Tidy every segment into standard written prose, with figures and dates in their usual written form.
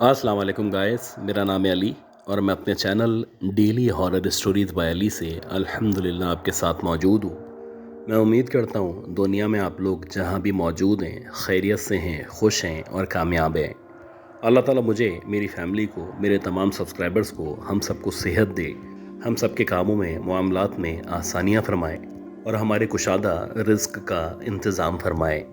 अस्सलाम वालेकुम गाइस, मेरा नाम है अली और मैं अपने channel daily horror stories by Ali से अल्हम्दुलिल्लाह आपके साथ मौजूद हूँ। मैं उम्मीद करता हूँ दुनिया में आप लोग जहाँ भी मौजूद हैं खैरियत से हैं, खुश हैं और कामयाब हैं। अल्लाह ताला मुझे, मेरी फैमिली को, मेरे तमाम सब्सक्राइबर्स को, हम सबको सेहत दे, हम सबके कामों में, मामलात में आसानियाँ फरमाए और हमारे कुशादा रिज़्क का इंतज़ाम फरमाए।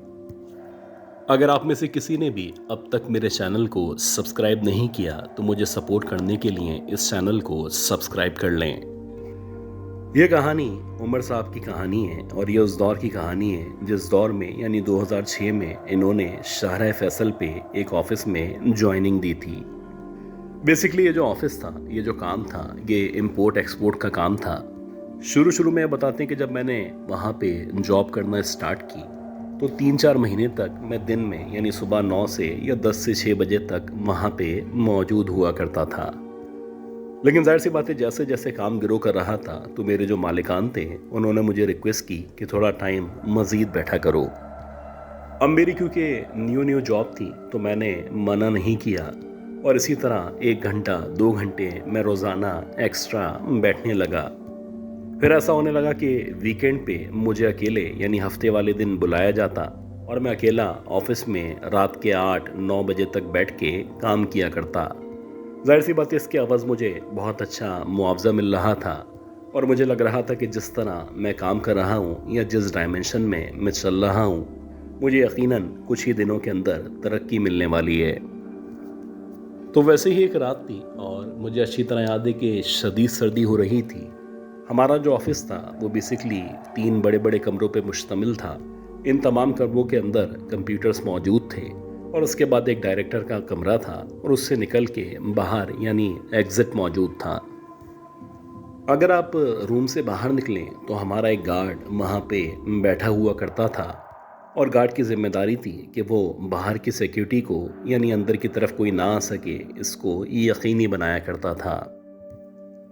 अगर आप में से किसी ने भी अब तक मेरे चैनल को सब्सक्राइब नहीं किया तो मुझे सपोर्ट करने के लिए इस चैनल को सब्सक्राइब कर लें। ये कहानी उमर साहब की कहानी है और ये उस दौर की कहानी है जिस दौर में यानी 2006 में इन्होंने शाहराह फैसल पे एक ऑफिस में ज्वाइनिंग दी थी। बेसिकली ये जो ऑफिस था, ये जो काम था, ये इंपोर्ट एक्सपोर्ट का काम था। शुरू शुरू में बताते हैं कि जब मैंने वहाँ पे जॉब करना स्टार्ट की तो 3-4 महीने तक मैं दिन में यानी सुबह 9 से या 10 से 6 बजे तक वहाँ पे मौजूद हुआ करता था। लेकिन जाहिर सी बात है, जैसे जैसे काम ग्रो कर रहा था तो मेरे जो मालिकान थे उन्होंने मुझे रिक्वेस्ट की कि थोड़ा टाइम मज़ीद बैठा करो। अब मेरी क्योंकि न्यू न्यू जॉब थी तो मैंने मना नहीं किया और इसी तरह 1 घंटा 2 घंटे मैं रोज़ाना एक्स्ट्रा बैठने लगा। फिर ऐसा होने लगा कि वीकेंड पे मुझे अकेले यानी हफ्ते वाले दिन बुलाया जाता और मैं अकेला ऑफिस में रात के 8-9 बजे तक बैठ के काम किया करता। जाहिर सी बात है, इसके अवज़ मुझे बहुत अच्छा मुआवजा मिल रहा था और मुझे लग रहा था कि जिस तरह मैं काम कर रहा हूँ या जिस डायमेंशन में मैं चल रहा हूँ, मुझे यकीनन कुछ ही दिनों के अंदर तरक्की मिलने वाली है। तो वैसे ही एक रात थी और मुझे अच्छी तरह याद है कि शदीद सर्दी हो रही थी। हमारा जो ऑफिस था वो बेसिकली 3 बड़े बड़े कमरों पे मुश्तमिल था। इन तमाम कमरों के अंदर कंप्यूटर्स मौजूद थे और उसके बाद एक डायरेक्टर का कमरा था और उससे निकल के बाहर यानी एग्जिट मौजूद था। अगर आप रूम से बाहर निकलें तो हमारा एक गार्ड वहाँ पे बैठा हुआ करता था और गार्ड की जिम्मेदारी थी कि वो बाहर की सिक्योरिटी को यानी अंदर की तरफ कोई ना आ सके, इसको यकीनी बनाया करता था।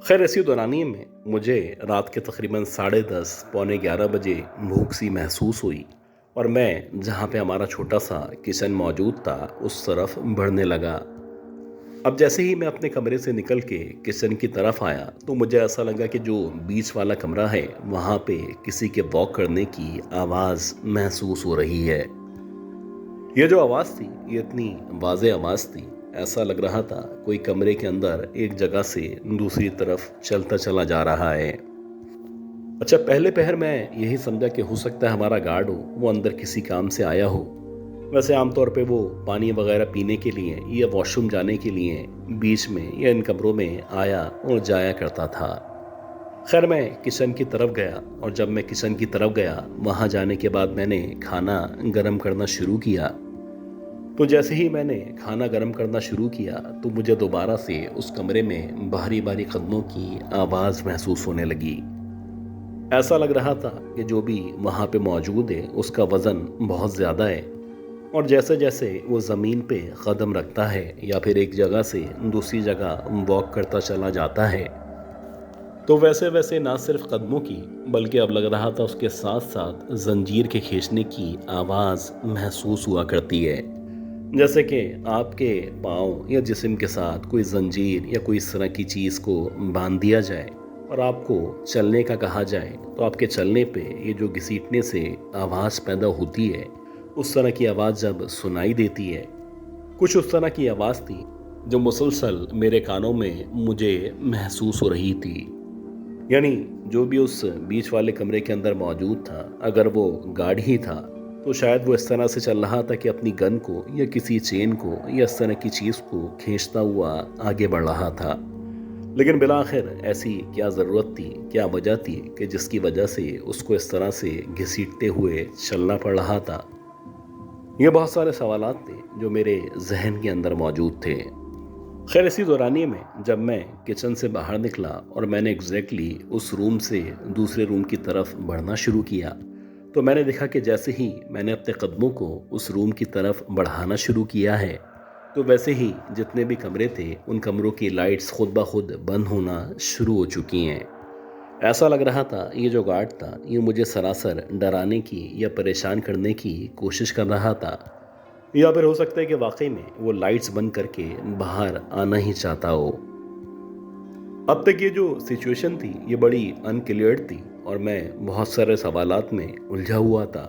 खैर, इसी दौरानिए में मुझे रात के तकरीबन 10:30 पौने 11 बजे भूख सी महसूस हुई और मैं जहाँ पे हमारा छोटा सा किचन मौजूद था उस तरफ बढ़ने लगा। अब जैसे ही मैं अपने कमरे से निकल के किचन की तरफ आया तो मुझे ऐसा लगा कि जो बीच वाला कमरा है वहाँ पे किसी के वॉक करने की आवाज़ महसूस हो रही है। ये जो आवाज़ थी ये इतनी वाज़े आवाज़ थी, ऐसा लग रहा था कोई कमरे के अंदर एक जगह से दूसरी तरफ चलता चला जा रहा है। अच्छा, पहले पहर मैं यही समझा कि हो सकता है हमारा गार्ड हो, वो अंदर किसी काम से आया हो। वैसे आमतौर पे वो पानी वगैरह पीने के लिए या वॉशरूम जाने के लिए बीच में या इन कमरों में आया और जाया करता था। खैर, मैं किचन की तरफ गया और जब मैं किचन की तरफ गया वहाँ जाने के बाद मैंने खाना गर्म करना शुरू किया। तो जैसे ही मैंने खाना गर्म करना शुरू किया तो मुझे दोबारा से उस कमरे में भारी भारी कदमों की आवाज़ महसूस होने लगी। ऐसा लग रहा था कि जो भी वहाँ पे मौजूद है उसका वज़न बहुत ज़्यादा है और जैसे जैसे वो ज़मीन पे कदम रखता है या फिर एक जगह से दूसरी जगह वॉक करता चला जाता है तो वैसे वैसे ना सिर्फ कदमों की बल्कि अब लग रहा था उसके साथ साथ जंजीर के खींचने की आवाज़ महसूस हुआ करती है। जैसे कि आपके पाँव या जिस्म के साथ कोई जंजीर या कोई इस तरह की चीज़ को बांध दिया जाए और आपको चलने का कहा जाए तो आपके चलने पे ये जो घसीटने से आवाज़ पैदा होती है, उस तरह की आवाज़ जब सुनाई देती है, कुछ उस तरह की आवाज़ थी जो मुसलसल मेरे कानों में मुझे महसूस हो रही थी। यानी जो भी उस बीच वाले कमरे के अंदर मौजूद था, अगर वो गार्ड ही था तो शायद वो इस तरह से चल रहा था कि अपनी गन को या किसी चेन को या इस तरह की चीज़ को खींचता हुआ आगे बढ़ रहा था। लेकिन बिला आखिर ऐसी क्या ज़रूरत थी, क्या वजह थी कि जिसकी वजह से उसको इस तरह से घसीटते हुए चलना पड़ रहा था। ये बहुत सारे सवालात थे जो मेरे जहन के अंदर मौजूद थे। खैर, इसी दौरानिए में जब मैं किचन से बाहर निकला और मैंने एग्जैक्टली उस रूम से दूसरे रूम की तरफ बढ़ना शुरू किया तो मैंने देखा कि जैसे ही मैंने अपने कदमों को उस रूम की तरफ बढ़ाना शुरू किया है तो वैसे ही जितने भी कमरे थे उन कमरों की लाइट्स खुद ब खुद बंद होना शुरू हो चुकी हैं। ऐसा लग रहा था ये जो गार्ड था ये मुझे सरासर डराने की या परेशान करने की कोशिश कर रहा था। या फिर हो सकता है कि वाकई में वो लाइट्स बंद करके बाहर आना ही चाहता हो। अब तक ये जो सिचुएशन थी ये बड़ी अनक्लियर्ड थी और मैं बहुत सारे सवालात में उलझा हुआ था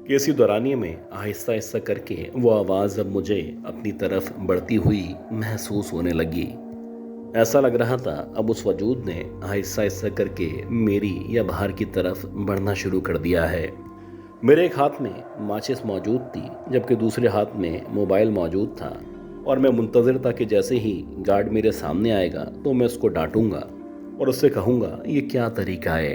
कि इसी दौरानिए में आहिस्ता आहिस्ता करके वो आवाज़ अब मुझे अपनी तरफ बढ़ती हुई महसूस होने लगी। ऐसा लग रहा था अब उस वजूद ने आहिस्ता आहिस्ता करके मेरी या बाहर की तरफ बढ़ना शुरू कर दिया है। मेरे एक हाथ में माचिस मौजूद थी जबकि दूसरे हाथ में मोबाइल मौजूद था और मैं मुंतज़िर था कि जैसे ही गार्ड मेरे सामने आएगा तो मैं उसको डांटूंगा और उससे कहूँगा ये क्या तरीका है।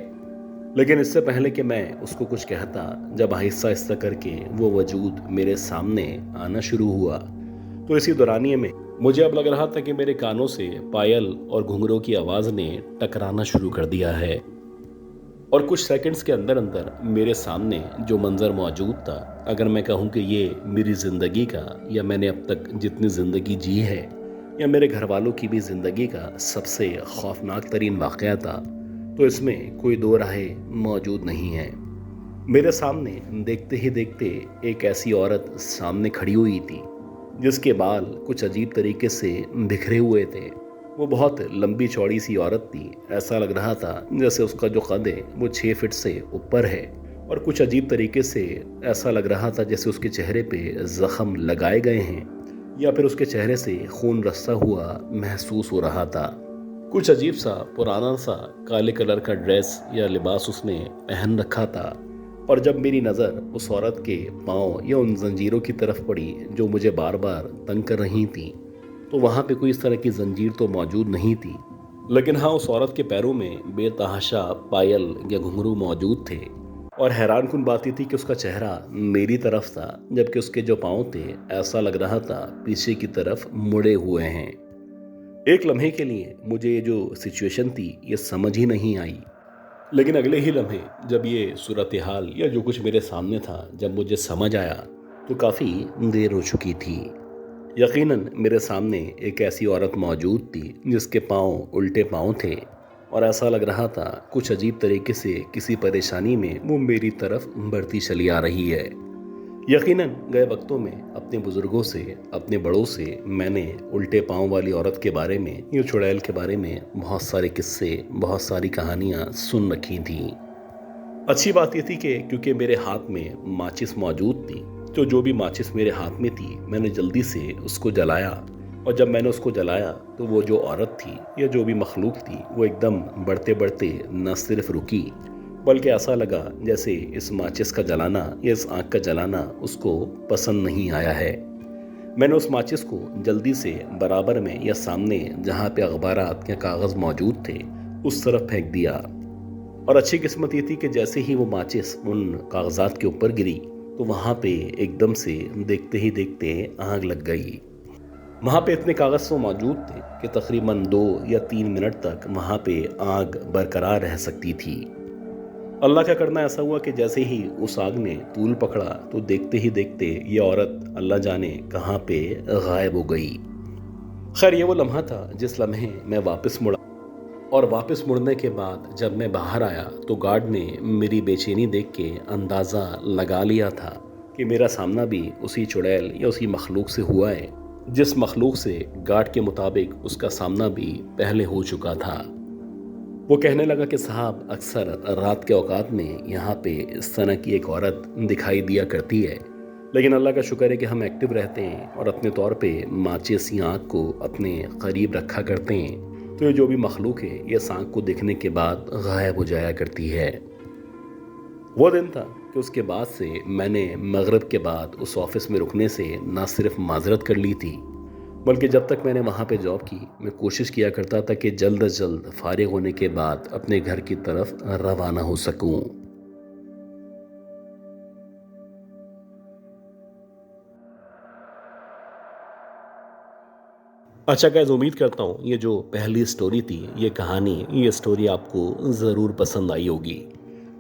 लेकिन इससे पहले कि मैं उसको कुछ कहता, जब आहिस्ता आहिस्ता करके वो वजूद मेरे सामने आना शुरू हुआ तो इसी दौरानिए में मुझे अब लग रहा था कि मेरे कानों से पायल और घुंघरों की आवाज़ ने टकराना शुरू कर दिया है और कुछ सेकंड्स के अंदर अंदर मेरे सामने जो मंजर मौजूद था, अगर मैं कहूँ कि ये मेरी ज़िंदगी का या मैंने अब तक जितनी ज़िंदगी जी है या मेरे घर वालों की भी ज़िंदगी का सबसे खौफनाक तरीन वाक़या था, तो इसमें कोई दो राहें मौजूद नहीं है। मेरे सामने देखते ही देखते एक ऐसी औरत सामने खड़ी हुई थी जिसके बाल कुछ अजीब तरीके से बिखरे हुए थे। वो बहुत लंबी चौड़ी सी औरत थी। ऐसा लग रहा था जैसे उसका जो कद है वो 6 फीट से ऊपर है और कुछ अजीब तरीके से ऐसा लग रहा था जैसे उसके चेहरे पे जख्म लगाए गए हैं या फिर उसके चेहरे से खून रस्सा हुआ महसूस हो रहा था। कुछ अजीब सा पुराना सा काले कलर का ड्रेस या लिबास उसने पहन रखा था और जब मेरी नज़र उस औरत के पाँव या उन जंजीरों की तरफ पड़ी जो मुझे बार बार तंग कर रही थी, तो वहाँ पे कोई इस तरह की जंजीर तो मौजूद नहीं थी, लेकिन हाँ उस औरत के पैरों में बेतहाशा पायल या घुंघरू मौजूद थे। और हैरान कुन बात ये थी कि उसका चेहरा मेरी तरफ था जबकि उसके जो पाँव थे ऐसा लग रहा था पीछे की तरफ मुड़े हुए हैं। एक लम्हे के लिए मुझे ये जो सिचुएशन थी ये समझ ही नहीं आई, लेकिन अगले ही लम्हे जब ये सूरत हाल या जो कुछ मेरे सामने था जब मुझे समझ आया तो काफ़ी देर हो चुकी थी। यकीनन मेरे सामने एक ऐसी औरत मौजूद थी जिसके पाँव उल्टे पाँव थे और ऐसा लग रहा था कुछ अजीब तरीके से किसी परेशानी में वो मेरी तरफ बढ़ती चली आ रही है। यकीनन गए वक्तों में अपने बुजुर्गों से, अपने बड़ों से मैंने उल्टे पाँव वाली औरत के बारे में, ये चुड़ैल के बारे में बहुत सारे किस्से, बहुत सारी कहानियाँ सुन रखी थीं। अच्छी बात ये थी कि क्योंकि मेरे हाथ में माचिस मौजूद थी तो जो भी माचिस मेरे हाथ में थी मैंने जल्दी से उसको जलाया और जब मैंने उसको जलाया तो वो जो औरत थी या जो भी मखलूक थी वो एकदम बढ़ते बढ़ते न सिर्फ रुकी बल्कि ऐसा लगा जैसे इस माचिस का जलाना या इस आग का जलाना उसको पसंद नहीं आया है। मैंने उस माचिस को जल्दी से बराबर में या सामने जहाँ पे अखबारात या कागज़ मौजूद थे उस तरफ फेंक दिया और अच्छी किस्मत ये थी कि जैसे ही वो माचिस उन कागजात के ऊपर गिरी तो वहाँ पे एकदम से देखते ही देखते आग लग गई। वहाँ पे इतने कागज़ तो मौजूद थे कि तकरीबन 2 या 3 मिनट तक वहाँ पे आग बरकरार रह सकती थी। अल्लाह का करना ऐसा हुआ कि जैसे ही उस आग ने तूल पकड़ा तो देखते ही देखते ये औरत अल्लाह जाने कहाँ पे गायब हो गई। खैर ये वो लम्हा था जिस लम्हे मैं वापस मुड़ा और वापस मुड़ने के बाद जब मैं बाहर आया तो गार्ड ने मेरी बेचैनी देख के अंदाज़ा लगा लिया था कि मेरा सामना भी उसी चुड़ैल या उसी मखलूक से हुआ है जिस मखलूक से गार्ड के मुताबिक उसका सामना भी पहले हो चुका था। वो कहने लगा कि साहब अक्सर रात के औकात में यहाँ पे इस तरह की एक औरत दिखाई दिया करती है, लेकिन अल्लाह का शुक्र है कि हम एक्टिव रहते हैं और अपने तौर पे माचिस या आग को अपने करीब रखा करते हैं, तो ये जो भी मखलूक है ये सांख को देखने के बाद गायब हो जाया करती है। वो दिन था कि उसके बाद से मैंने मगरिब के बाद उस ऑफिस में रुकने से ना सिर्फ माजरत कर ली थी बल्कि जब तक मैंने वहाँ पे जॉब की मैं कोशिश किया करता था कि जल्द अज जल्द फारिग होने के बाद अपने घर की तरफ रवाना हो सकूं। अच्छा गाइस, उम्मीद करता हूँ ये जो पहली स्टोरी थी, ये कहानी, ये स्टोरी आपको ज़रूर पसंद आई होगी।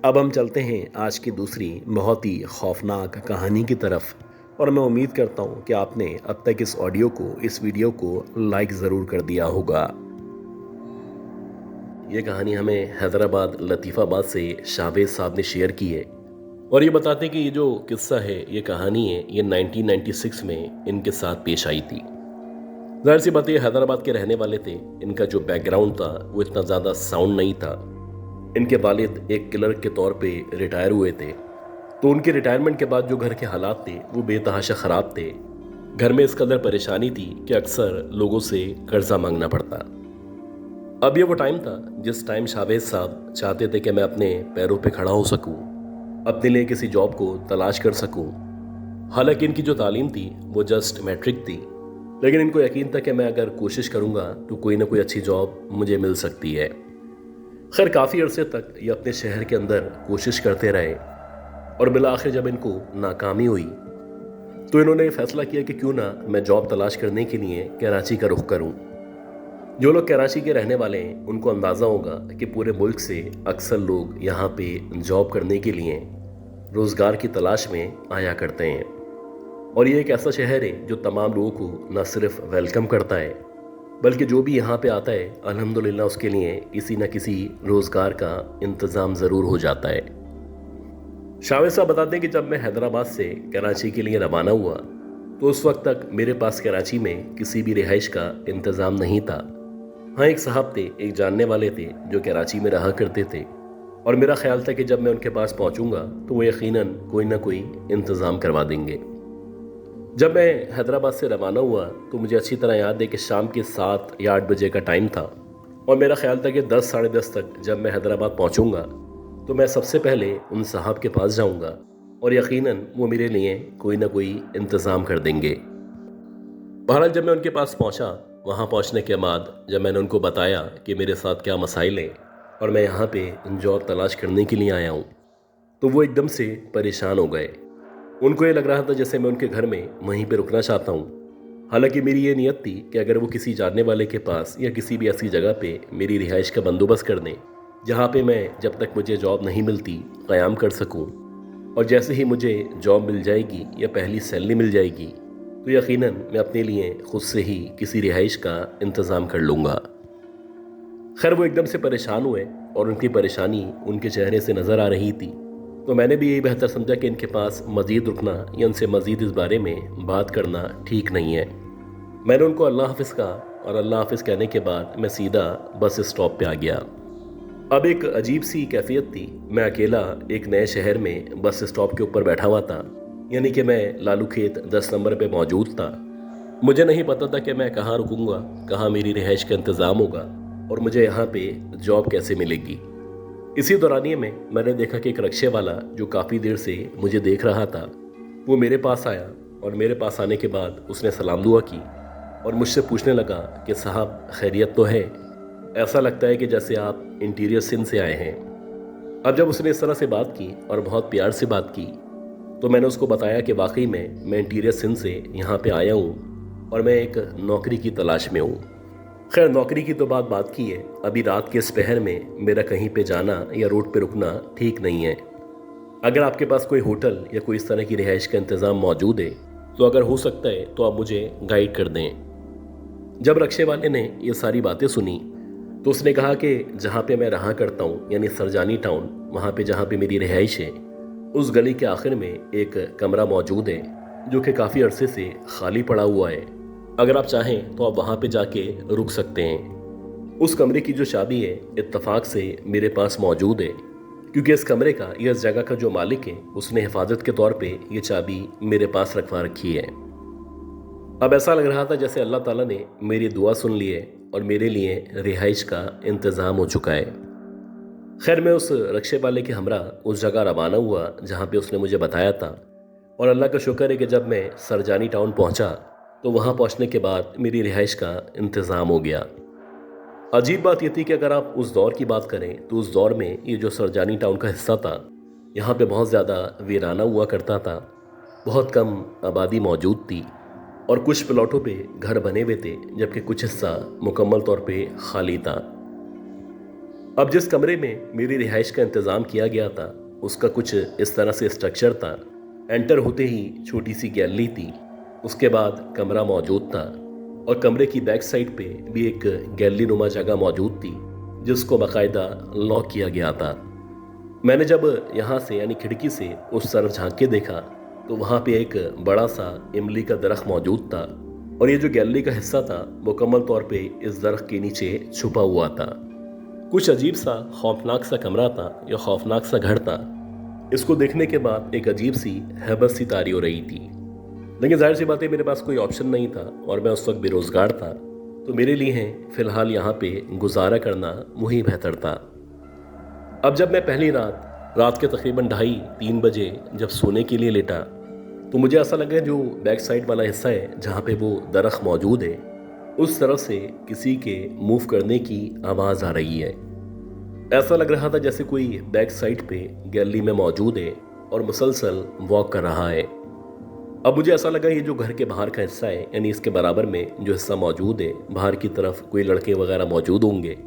अब हम चलते हैं आज की दूसरी बहुत ही खौफनाक कहानी की तरफ और मैं उम्मीद करता हूँ कि आपने अब तक इस ऑडियो को, इस वीडियो को लाइक ज़रूर कर दिया होगा। ये कहानी हमें हैदराबाद लतीफ़ाबाद से शावेद साहब ने शेयर की है और ये बताते कि ये जो किस्सा है, ये कहानी है, ये 1996 में इनके साथ पेश आई थी। ज़ाहिर सी बात है, ये हैदराबाद के रहने वाले थे। इनका जो बैकग्राउंड था वो इतना ज़्यादा साउंड नहीं था। इनके वालिद एक क्लर्क के तौर पे रिटायर हुए थे, तो उनके रिटायरमेंट के बाद जो घर के हालात थे वो बेतहाशा ख़राब थे। घर में इस कदर परेशानी थी कि अक्सर लोगों से कर्जा मांगना पड़ता। अब ये वो टाइम था जिस टाइम शावेज साहब चाहते थे कि मैं अपने पैरों पे खड़ा हो सकूं, अपने लिए किसी जॉब को तलाश कर सकूं। हालांकि इनकी जो तालीम थी वो जस्ट मैट्रिक थी, लेकिन इनको यकीन था कि मैं अगर कोशिश करूंगा तो कोई ना कोई अच्छी जॉब मुझे मिल सकती है। खैर, काफ़ी अरसे तक ये अपने शहर के अंदर कोशिश करते रहे और बिला आखिर जब इनको नाकामी हुई तो इन्होंने फैसला किया कि क्यों ना मैं जॉब तलाश करने के लिए कराची का रुख करूं। जो लोग कराची के रहने वाले हैं उनको अंदाज़ा होगा कि पूरे मुल्क से अक्सर लोग यहाँ पे जॉब करने के लिए रोज़गार की तलाश में आया करते हैं, और ये एक ऐसा शहर है जो तमाम लोगों को न सिर्फ वेलकम करता है बल्कि जो भी यहाँ पे आता है अल्हम्दुलिल्लाह उसके लिए किसी न किसी रोज़गार का इंतज़ाम ज़रूर हो जाता है। शावेद साहब बताते हैं कि जब मैं हैदराबाद से कराची के लिए रवाना हुआ तो उस वक्त तक मेरे पास कराची में किसी भी रिहाइश का इंतज़ाम नहीं था। हाँ, एक साहब थे, एक जानने वाले थे जो कराची में रहा करते थे, और मेरा ख्याल था कि जब मैं उनके पास पहुंचूंगा तो वो यकीनन कोई ना कोई इंतज़ाम करवा देंगे। जब मैं हैदराबाद से रवाना हुआ तो मुझे अच्छी तरह याद है कि शाम के 7 या 8 बजे का टाइम था, और मेरा ख्याल था कि 10 साढ़े 10 तक जब मैं हैदराबाद पहुंचूंगा तो मैं सबसे पहले उन साहब के पास जाऊंगा और यकीनन वो मेरे लिए कोई ना कोई इंतज़ाम कर देंगे। बहरहाल जब मैं उनके पास पहुंचा, वहां पहुंचने के बाद जब मैंने उनको बताया कि मेरे साथ क्या मसाइल हैं और मैं यहाँ पे जॉब तलाश करने के लिए आया हूँ, तो वो एकदम से परेशान हो गए। उनको ये लग रहा था जैसे मैं उनके घर में वहीं पे रुकना चाहता हूँ। हालांकि मेरी ये नीयत थी कि अगर वो किसी जानने वाले के पास या किसी भी ऐसी जगह पे मेरी रिहाइश का बंदोबस्त कर दें जहाँ पे मैं जब तक मुझे जॉब नहीं मिलती क़याम कर सकूँ, और जैसे ही मुझे जॉब मिल जाएगी या पहली सैलरी मिल जाएगी तो यकीनन मैं अपने लिए खुद से ही किसी रिहाइश का इंतज़ाम कर लूँगा। खैर, वो एकदम से परेशान हुए और उनकी परेशानी उनके चेहरे से नज़र आ रही थी, तो मैंने भी यही बेहतर समझा कि इनके पास मज़ीद रुकना या उनसे मज़ीद इस बारे में बात करना ठीक नहीं है। मैंने उनको अल्लाह हाफ़िज़ कहा, और अल्लाह हाफ़िज़ कहने के बाद मैं सीधा बस स्टॉप पे आ गया। अब एक अजीब सी कैफियत थी। मैं अकेला एक नए शहर में बस स्टॉप के ऊपर बैठा हुआ था, यानी कि मैं लालू खेत 10 नंबर पे मौजूद था। मुझे नहीं पता था कि मैं कहाँ रुकूंगा, कहाँ मेरी रिहाइश का इंतज़ाम होगा और मुझे यहाँ पे जॉब कैसे मिलेगी। इसी दौरानिए में मैंने देखा कि एक रिक्शे वाला जो काफ़ी देर से मुझे देख रहा था वो मेरे पास आया, और मेरे पास आने के बाद उसने सलाम दुआ की और मुझसे पूछने लगा कि साहब खैरियत तो है, ऐसा लगता है कि जैसे आप इंटीरियर सिंध से आए हैं। अब जब उसने इस तरह से बात की और बहुत प्यार से बात की तो मैंने उसको बताया कि वाकई में मैं इंटीरियर सिंध से यहाँ पे आया हूँ और मैं एक नौकरी की तलाश में हूँ। खैर, नौकरी की तो बात की है, अभी रात के इस पहर में मेरा कहीं पे जाना या रोड पे रुकना ठीक नहीं है। अगर आपके पास कोई होटल या कोई इस तरह की रिहाइश का इंतज़ाम मौजूद है तो अगर हो सकता है तो आप मुझे गाइड कर दें। जब रिक्शे वाले ने ये सारी बातें सुनी तो उसने कहा कि जहाँ पे मैं रहा करता हूँ यानी सरजानी टाउन, वहाँ पे जहाँ पे मेरी रिहाइश है उस गली के आखिर में एक कमरा मौजूद है जो कि काफ़ी अरसे से खाली पड़ा हुआ है। अगर आप चाहें तो आप वहाँ पे जाके रुक सकते हैं। उस कमरे की जो चाबी है इत्तफाक से मेरे पास मौजूद है, क्योंकि इस कमरे का या इस जगह का जो मालिक है उसने हिफाजत के तौर पे ये चाबी मेरे पास रखवा रखी है। अब ऐसा लग रहा था जैसे अल्लाह ताला ने मेरी दुआ सुन ली है और मेरे लिए रिहाइश का इंतज़ाम हो चुका है। खैर, मैं उस रिक्शे वाले के हमरा उस जगह रवाना हुआ जहाँ पे उसने मुझे बताया था, और अल्लाह का शुक्र है कि जब मैं सरजानी टाउन पहुँचा तो वहाँ पहुँचने के बाद मेरी रिहाइश का इंतज़ाम हो गया। अजीब बात यह थी कि अगर आप उस दौर की बात करें तो उस दौर में ये जो सरजानी टाउन का हिस्सा था यहाँ पे बहुत ज़्यादा वीराना हुआ करता था, बहुत कम आबादी मौजूद थी और कुछ प्लॉटों पे घर बने हुए थे जबकि कुछ हिस्सा मुकम्मल तौर पे खाली था। अब जिस कमरे में मेरी रिहाइश का इंतज़ाम किया गया था उसका कुछ इस तरह से स्ट्रक्चर था। एंटर होते ही छोटी सी गैलरी थी, उसके बाद कमरा मौजूद था और कमरे की बैक साइड पे भी एक गैलरी नुमा जगह मौजूद थी जिसको बाकायदा लॉक किया गया था। मैंने जब यहाँ से यानी खिड़की से उस तरफ झांक के देखा तो वहाँ पे एक बड़ा सा इमली का दरख्त मौजूद था और ये जो गैलरी का हिस्सा था मुकम्मल तौर पे इस दरख्त के नीचे छुपा हुआ था। कुछ अजीब सा खौफनाक सा कमरा था या खौफनाक सा घर था। इसको देखने के बाद एक अजीब सी हैबत सी तारी हो रही थी, लेकिन जाहिर सी बात है मेरे पास कोई ऑप्शन नहीं था और मैं उस वक्त बेरोज़गार था, तो मेरे लिए फ़िलहाल यहाँ पे गुजारा करना वही बेहतर था। अब जब मैं पहली रात के तकरीबन 2:30-3 बजे जब सोने के लिए लेटा तो मुझे ऐसा लगा जो बैक साइड वाला हिस्सा है जहाँ पे वो दरख्त मौजूद है उस तरफ से किसी के मूव करने की आवाज़ आ रही है। ऐसा लग रहा था जैसे कोई बैक साइड पे गैलरी में मौजूद है और मुसलसल वॉक कर रहा है। अब मुझे ऐसा लगा ये जो घर के बाहर का हिस्सा है यानी इसके बराबर में जो हिस्सा मौजूद है बाहर की तरफ कोई लड़के वगैरह मौजूद होंगे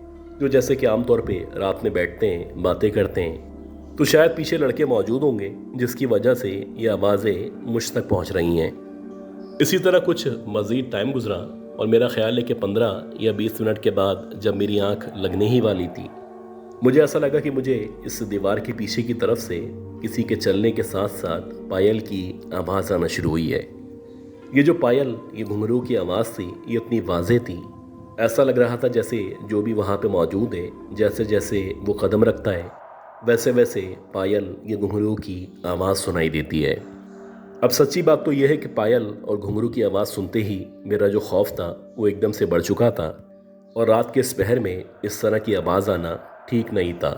जो जैसे कि आमतौर पे रात में बैठते हैं बातें करते हैं, तो शायद पीछे लड़के मौजूद होंगे जिसकी वजह से ये आवाज़ें मुझ तक पहुंच रही हैं। इसी तरह कुछ मज़ीद टाइम गुजरा और मेरा ख्याल है कि 15 या 20 मिनट के बाद जब मेरी आंख लगने ही वाली थी मुझे ऐसा लगा कि मुझे इस दीवार के पीछे की तरफ से किसी के चलने के साथ साथ पायल की आवाज़ आना शुरू हुई है। ये जो पायल ये घुंघरू की आवाज़ थी ये इतनी वाज़ेह थी, ऐसा लग रहा था जैसे जो भी वहाँ पे मौजूद है जैसे जैसे वो कदम रखता है वैसे वैसे पायल ये घुंघरू की आवाज़ सुनाई देती है। अब सच्ची बात तो यह है कि पायल और घुंघरू की आवाज़ सुनते ही मेरा जो खौफ था वो एकदम से बढ़ चुका था और रात के इस पहर में इस तरह की आवाज़ आना ठीक नहीं था।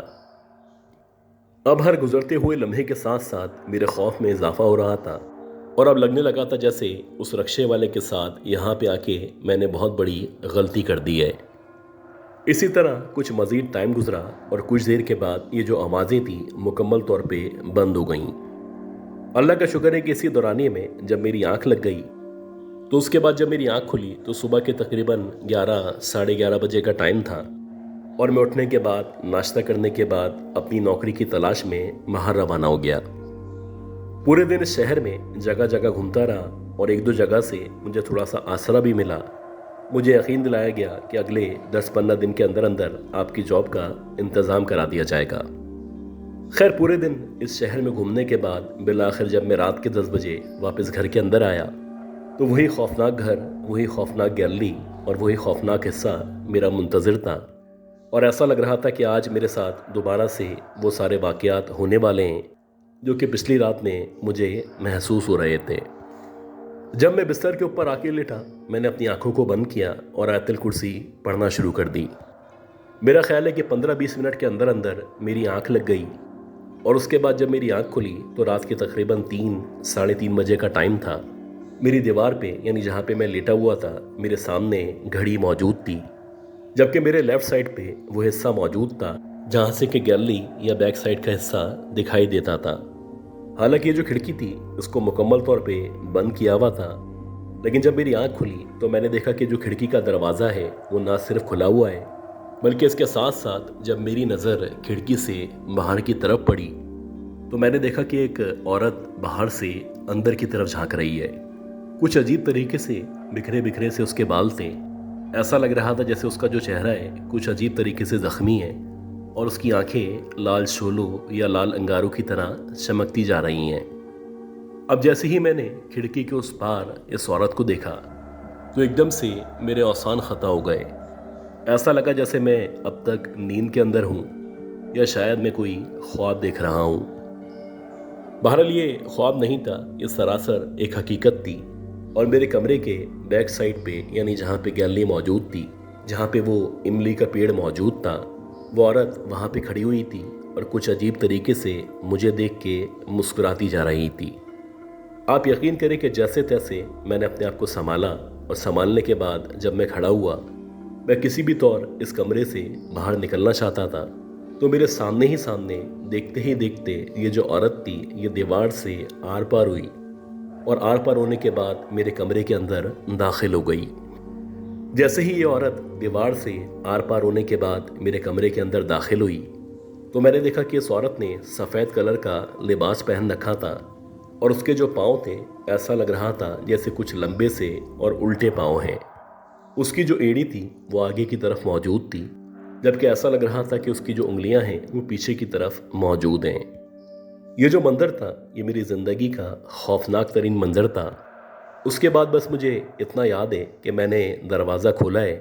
अब हर गुजरते हुए लम्हे के साथ साथ मेरे खौफ में इजाफा हो रहा था और अब लगने लगा था जैसे उस रक्शे वाले के साथ यहाँ पे आके मैंने बहुत बड़ी गलती कर दी है। इसी तरह कुछ मज़ीद टाइम गुजरा और कुछ देर के बाद ये जो आवाज़ें थी मुकम्मल तौर पे बंद हो गईं। अल्लाह का शुक्र है कि इसी दौरानिए में जब मेरी आंख लग गई तो उसके बाद जब मेरी आंख खुली तो सुबह के तकरीबन 11-11:30 बजे का टाइम था और मैं उठने के बाद नाश्ता करने के बाद अपनी नौकरी की तलाश में बाहर रवाना हो गया। पूरे दिन इस शहर में जगह जगह घूमता रहा और एक दो जगह से मुझे थोड़ा सा आसरा भी मिला। मुझे यकीन दिलाया गया कि अगले 10-15 दिन के अंदर अंदर आपकी जॉब का इंतज़ाम करा दिया जाएगा। खैर पूरे दिन इस शहर में घूमने के बाद बिलाखिर जब मैं रात के 10 बजे वापस घर के अंदर आया तो वही खौफनाक घर, वही खौफनाक गैलरी और वही खौफनाक हिस्सा मेरा मुंतज़िर था और ऐसा लग रहा था कि आज मेरे साथ दोबारा से वो सारे वाक़यात होने वाले हैं जो कि पिछली रात में मुझे महसूस हो रहे थे। जब मैं बिस्तर के ऊपर आके लेटा मैंने अपनी आंखों को बंद किया और आयतुल कुर्सी पढ़ना शुरू कर दी। मेरा ख्याल है कि 15-20 मिनट के अंदर अंदर मेरी आंख लग गई और उसके बाद जब मेरी आंख खुली तो रात के तकरीबन 3-3:30 बजे का टाइम था। मेरी दीवार पे यानी जहाँ पे मैं लेटा हुआ था मेरे सामने घड़ी मौजूद थी, जबकि मेरे लेफ़्ट साइड पे वो हिस्सा मौजूद था जहाँ से कि गैलरी या बैक साइड का हिस्सा दिखाई देता था। हालांकि ये जो खिड़की थी इसको मुकम्मल तौर पे बंद किया हुआ था, लेकिन जब मेरी आंख खुली तो मैंने देखा कि जो खिड़की का दरवाज़ा है वो ना सिर्फ खुला हुआ है बल्कि इसके साथ साथ जब मेरी नज़र खिड़की से बाहर की तरफ पड़ी तो मैंने देखा कि एक औरत बाहर से अंदर की तरफ झांक रही है। कुछ अजीब तरीके से बिखरे बिखरे से उसके बाल थे। ऐसा लग रहा था जैसे उसका जो चेहरा है कुछ अजीब तरीके से ज़ख्मी है और उसकी आंखें लाल शोलों या लाल अंगारों की तरह चमकती जा रही हैं। अब जैसे ही मैंने खिड़की के उस पार इस औरत को देखा तो एकदम से मेरे औसान ख़ता हो गए। ऐसा लगा जैसे मैं अब तक नींद के अंदर हूँ या शायद मैं कोई ख्वाब देख रहा हूँ। बहरहाल ये ख्वाब नहीं था, ये सरासर एक हकीकत थी और मेरे कमरे के बैक साइड पे यानी जहाँ पे गैलरी मौजूद थी, जहाँ पे वो इमली का पेड़ मौजूद था, वो औरत वहाँ पे खड़ी हुई थी और कुछ अजीब तरीके से मुझे देख के मुस्कुराती जा रही थी। आप यकीन करें कि जैसे तैसे मैंने अपने आप को संभाला और संभालने के बाद जब मैं खड़ा हुआ मैं किसी भी तौर इस कमरे से बाहर निकलना चाहता था तो मेरे सामने ही सामने देखते ही देखते ये जो औरत थी ये दीवार से आर पार हुई और आर पार होने के बाद मेरे कमरे के अंदर दाखिल हो गई। जैसे ही ये औरत दीवार से आर पार होने के बाद मेरे कमरे के अंदर दाखिल हुई तो मैंने देखा कि इस औरत ने सफ़ेद कलर का लिबास पहन रखा था और उसके जो पाँव थे ऐसा लग रहा था जैसे कुछ लंबे से और उल्टे पाँव हैं। उसकी जो एड़ी थी वो आगे की तरफ मौजूद थी जबकि ऐसा लग रहा था कि उसकी जो उंगलियां हैं वो पीछे की तरफ मौजूद हैं। ये जो मंजर था ये मेरी ज़िंदगी का खौफनाक तरीन मंजर था। उसके बाद बस मुझे इतना याद है कि मैंने दरवाज़ा खोला है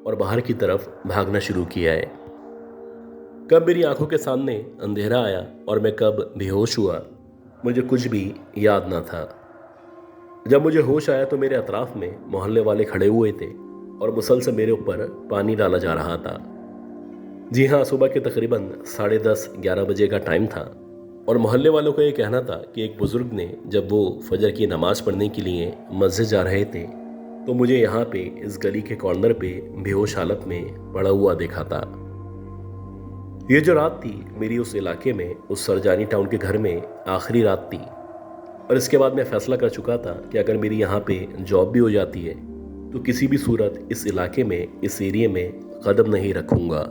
और बाहर की तरफ भागना शुरू किया है। कब मेरी आंखों के सामने अंधेरा आया और मैं कब बेहोश हुआ, मुझे कुछ भी याद ना था। जब मुझे होश आया तो मेरे अतराफ में मोहल्ले वाले खड़े हुए थे और मुसलसल मेरे ऊपर पानी डाला जा रहा था। जी हाँ, सुबह के तकरीबन 10:30-11 बजे का टाइम था और मोहल्ले वालों का ये कहना था कि एक बुज़ुर्ग ने जब वो फजर की नमाज़ पढ़ने के लिए मस्जिद जा रहे थे तो मुझे यहाँ पे इस गली के कॉर्नर पे बेहोश हालत में पड़ा हुआ देखा था। ये जो रात थी मेरी उस इलाके में, उस सरजानी टाउन के घर में आखिरी रात थी और इसके बाद मैं फ़ैसला कर चुका था कि अगर मेरी यहाँ पे जॉब भी हो जाती है तो किसी भी सूरत इस इलाके में, इस एरिया में कदम नहीं रखूँगा।